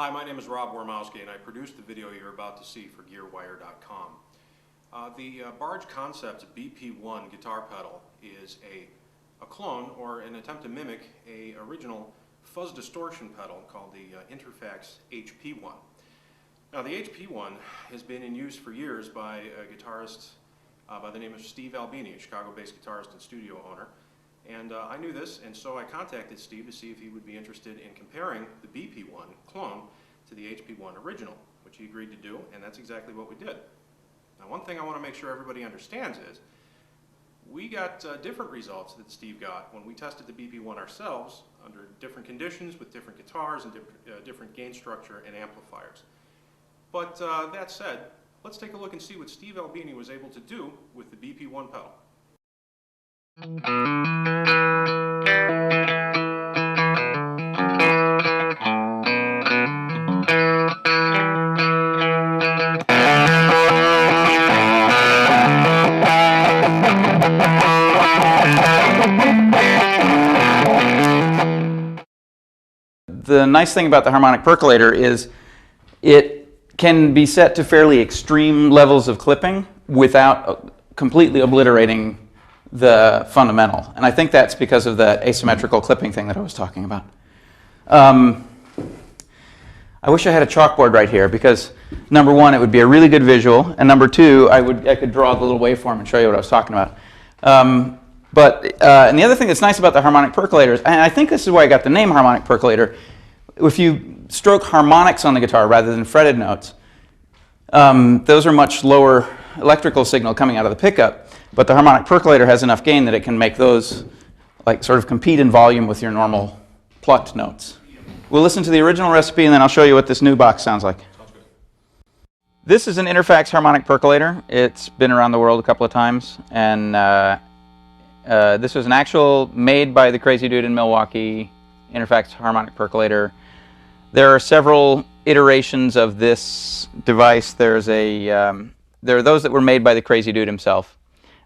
Hi, my name is Rob Wormowski, and I produced the video you're about to see for Gearwire.com. The Barge Concepts BP-1 guitar pedal is a clone or an attempt to mimic an original fuzz distortion pedal called the Interfax HP-1. Now, the HP-1 has been in use for years by a guitarist by the name of Steve Albini, a Chicago-based guitarist and studio owner. And I knew this, and so I contacted Steve to see if he would be interested in comparing the BP-1 clone to the HP-1 original, which he agreed to do, and that's exactly what we did. Now, one thing I want to make sure everybody understands is we got different results that Steve got when we tested the BP-1 ourselves under different conditions with different guitars and different gain structure and amplifiers. But that said, let's take a look and see what Steve Albini was able to do with the BP-1 pedal. The nice thing about the harmonic percolator is it can be set to fairly extreme levels of clipping without completely obliterating the fundamental. And I think that's because of that asymmetrical clipping thing that I was talking about. I wish I had a chalkboard right here because, number one, it would be a really good visual, and number two, I could draw the little waveform and show you what I was talking about. And the other thing that's nice about the harmonic percolators, and I think this is why I got the name harmonic percolator, if you stroke harmonics on the guitar rather than fretted notes, those are much lower electrical signal coming out of the pickup, but the harmonic percolator has enough gain that it can make those like sort of compete in volume with your normal plucked notes. We'll listen to the original recipe and then I'll show you what this new box sounds like. This is an Interfax harmonic percolator. It's been around the world a couple of times, and this was an actual made by the crazy dude in Milwaukee Interfax harmonic percolator. There are several iterations of this device. There are those that were made by the crazy dude himself.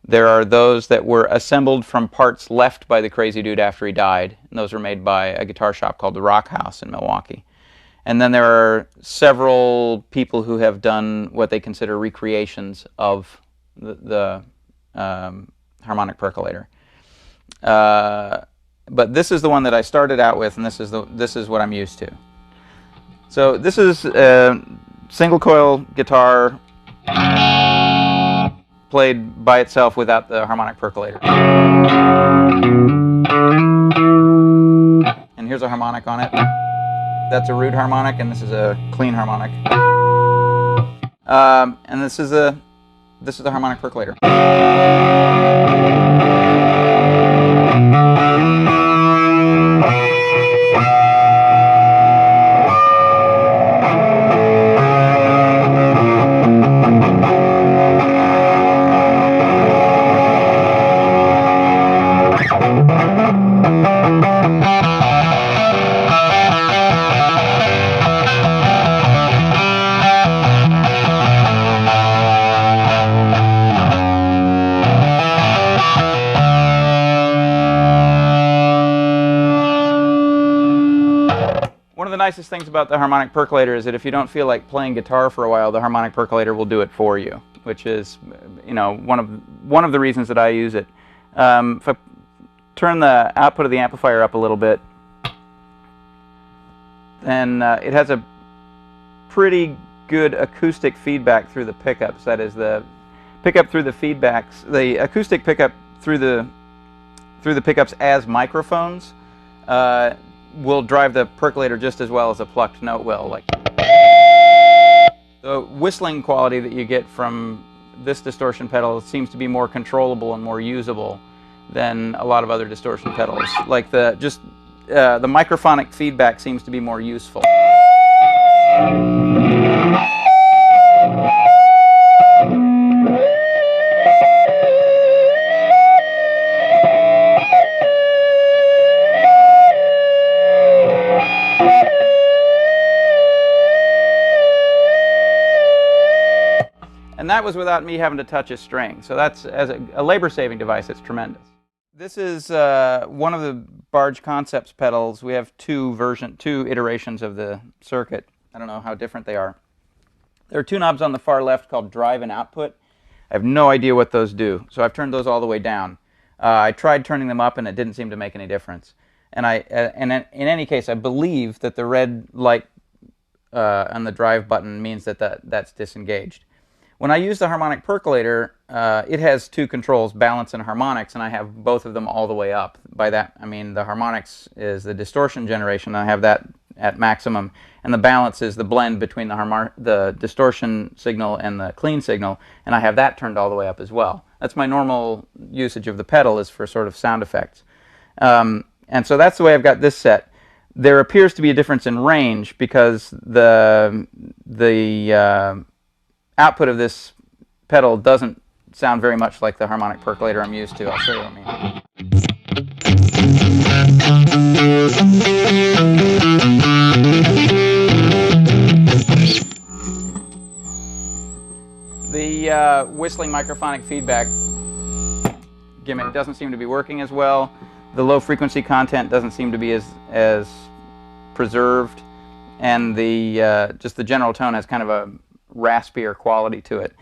There are those that were assembled from parts left by the crazy dude after he died, and those were made by a guitar shop called the Rock House in Milwaukee. And then there are several people who have done what they consider recreations of the harmonic percolator. But this is the one that I started out with, and this is what I'm used to. So this is a single coil guitar played by itself without the harmonic percolator. And here's a harmonic on it. That's a root harmonic, and this is a clean harmonic. And this is the harmonic percolator. One of the nicest things about the harmonic percolator is that if you don't feel like playing guitar for a while, the harmonic percolator will do it for you, which is, you know, one of the reasons that I use it. If I turn the output of the amplifier up a little bit, then it has a pretty good acoustic feedback through the pickups. That is, the pickup through the feedbacks, the acoustic pickup through the pickups as microphones will drive the percolator just as well as a plucked note will. Like the whistling quality that you get from this distortion pedal seems to be more controllable and more usable than a lot of other distortion pedals. Like the microphonic feedback seems to be more useful. And that was without me having to touch a string. So that's, as a labor-saving device, it's tremendous. This is one of the Barge Concepts pedals. We have two iterations of the circuit. I don't know how different they are. There are two knobs on the far left called drive and output. I have no idea what those do, so I've turned those all the way down. I tried turning them up and it didn't seem to make any difference. And in any case, I believe that the red light on the drive button means that that's disengaged. When I use the harmonic percolator, it has two controls, balance and harmonics, and I have both of them all the way up. By that, I mean the harmonics is the distortion generation. I have that at maximum, and the balance is the blend between the distortion signal and the clean signal, and I have that turned all the way up as well. That's my normal usage of the pedal, is for sort of sound effects. And so that's the way I've got this set. There appears to be a difference in range because the output of this pedal doesn't sound very much like the harmonic percolator I'm used to. I'll show you what I mean. The whistling microphonic feedback gimmick doesn't seem to be working as well. The low frequency content doesn't seem to be as preserved, and just the general tone has kind of a raspier quality to it.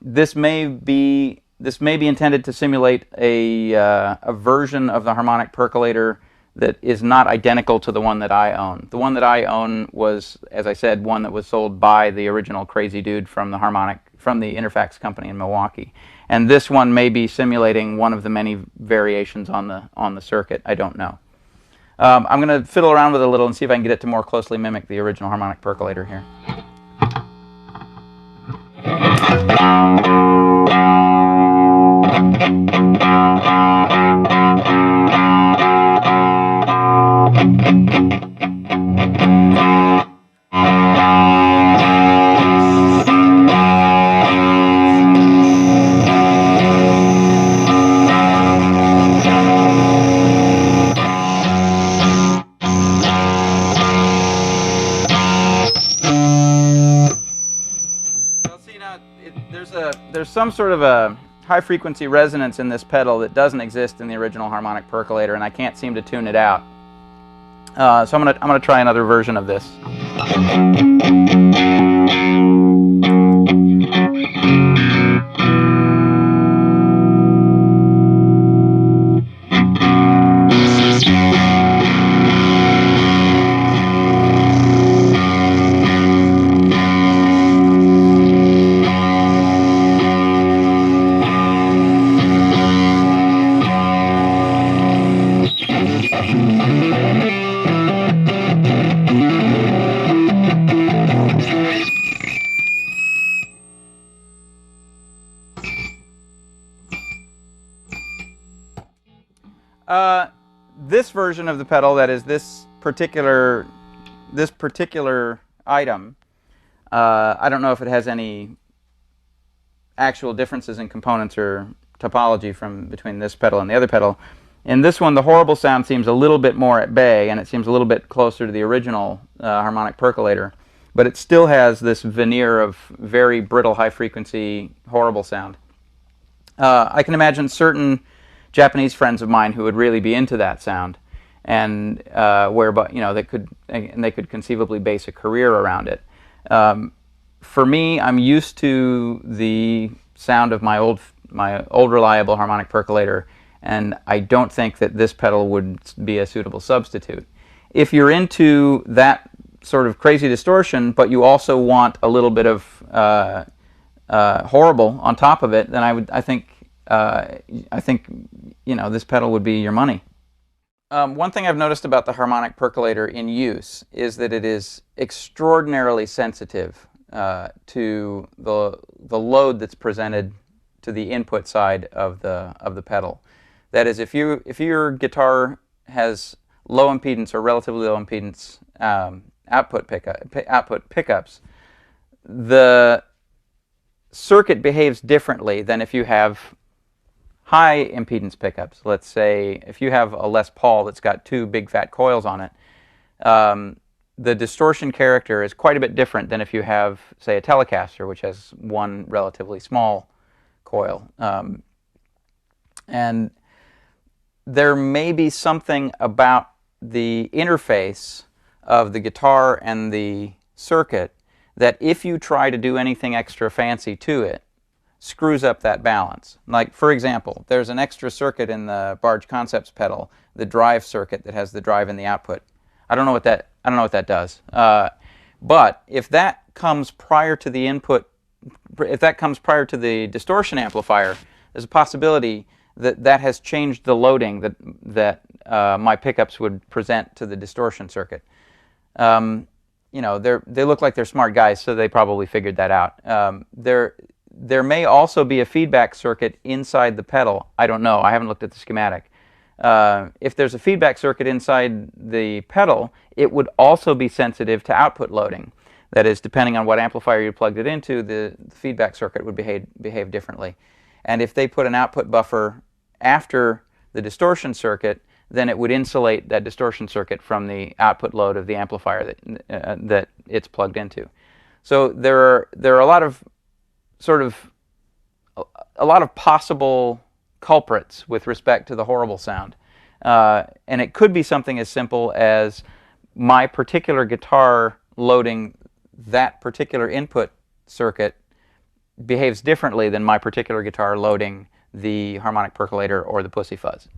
This may be intended to simulate a version of the harmonic percolator that is not identical to the one that I own. The one that I own was, as I said, one that was sold by the original crazy dude from the Interfax company in Milwaukee. And this one may be simulating one of the many variations on the circuit. I don't know. I'm going to fiddle around with it a little and see if I can get it to more closely mimic the original harmonic percolator here. There's some sort of a high-frequency resonance in this pedal that doesn't exist in the original harmonic percolator, and I can't seem to tune it out. So I'm gonna try another version of this. This version of the pedal, that is this particular item, I don't know if it has any actual differences in components or topology between this pedal and the other pedal. In this one, the horrible sound seems a little bit more at bay, and it seems a little bit closer to the original harmonic percolator, but it still has this veneer of very brittle, high-frequency, horrible sound. I can imagine certain Japanese friends of mine who would really be into that sound, and they could conceivably base a career around it. For me, I'm used to the sound of my old reliable harmonic percolator, and I don't think that this pedal would be a suitable substitute. If you're into that sort of crazy distortion, but you also want a little bit of horrible on top of it, then I think this pedal would be your money. One thing I've noticed about the harmonic percolator in use is that it is extraordinarily sensitive to the load that's presented to the input side of the pedal. That is, if your guitar has low impedance or relatively low impedance output pickups, the circuit behaves differently than if you have high impedance pickups. Let's say if you have a Les Paul that's got two big fat coils on it, the distortion character is quite a bit different than if you have, say, a Telecaster, which has one relatively small coil. And there may be something about the interface of the guitar and the circuit that if you try to do anything extra fancy to it, screws up that balance. Like, for example, there's an extra circuit in the Barge Concepts pedal, the drive circuit that has the drive and the output. I don't know what that does. But if that comes prior to the input, if that comes prior to the distortion amplifier, there's a possibility that that has changed the loading that my pickups would present to the distortion circuit. You know, they look like they're smart guys, so they probably figured that out. There may also be a feedback circuit inside the pedal. I don't know. I haven't looked at the schematic. If there's a feedback circuit inside the pedal, it would also be sensitive to output loading. That is, depending on what amplifier you plugged it into, the feedback circuit would behave differently. And if they put an output buffer after the distortion circuit, then it would insulate that distortion circuit from the output load of the amplifier that it's plugged into. So there are a lot of possible culprits with respect to the horrible sound. And it could be something as simple as my particular guitar loading that particular input circuit behaves differently than my particular guitar loading the harmonic percolator or the pussy fuzz.